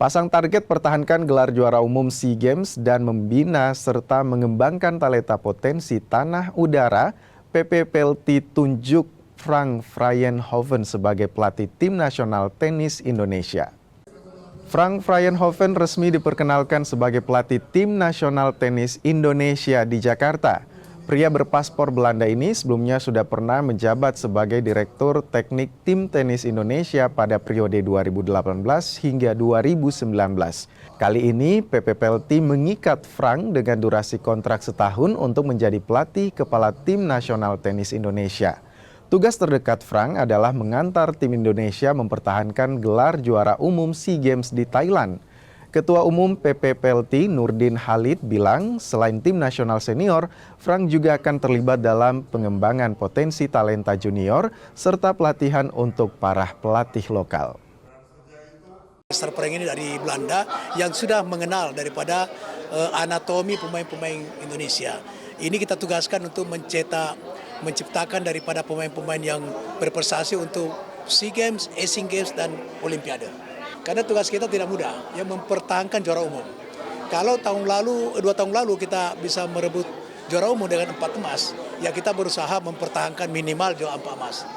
Pasang target pertahankan gelar juara umum SEA Games dan membina serta mengembangkan talenta potensi tanah udara, PPPLT tunjuk Frank Vrijsenhoven sebagai pelatih tim nasional tenis Indonesia. Frank Vrijsenhoven resmi diperkenalkan sebagai pelatih tim nasional tenis Indonesia di Jakarta. Pria berpaspor Belanda ini sebelumnya sudah pernah menjabat sebagai Direktur Teknik Tim Tenis Indonesia pada periode 2018 hingga 2019. Kali ini PPPLT mengikat Frank dengan durasi kontrak setahun untuk menjadi pelatih kepala Tim Nasional Tenis Indonesia. Tugas terdekat Frank adalah mengantar tim Indonesia mempertahankan gelar juara umum SEA Games di Thailand. Ketua Umum PPPLT Nurdin Halid bilang selain tim nasional senior, Frank juga akan terlibat dalam pengembangan potensi talenta junior serta pelatihan untuk para pelatih lokal. Master Frank ini dari Belanda yang sudah mengenal daripada anatomi pemain-pemain Indonesia. Ini kita tugaskan untuk menciptakan daripada pemain-pemain yang berprestasi untuk SEA Games, Asian Games, dan Olimpiade. Karena tugas kita tidak mudah, yang mempertahankan juara umum. Kalau 2 tahun lalu kita bisa merebut juara umum dengan 4 emas, ya kita berusaha mempertahankan minimal juara 4 emas.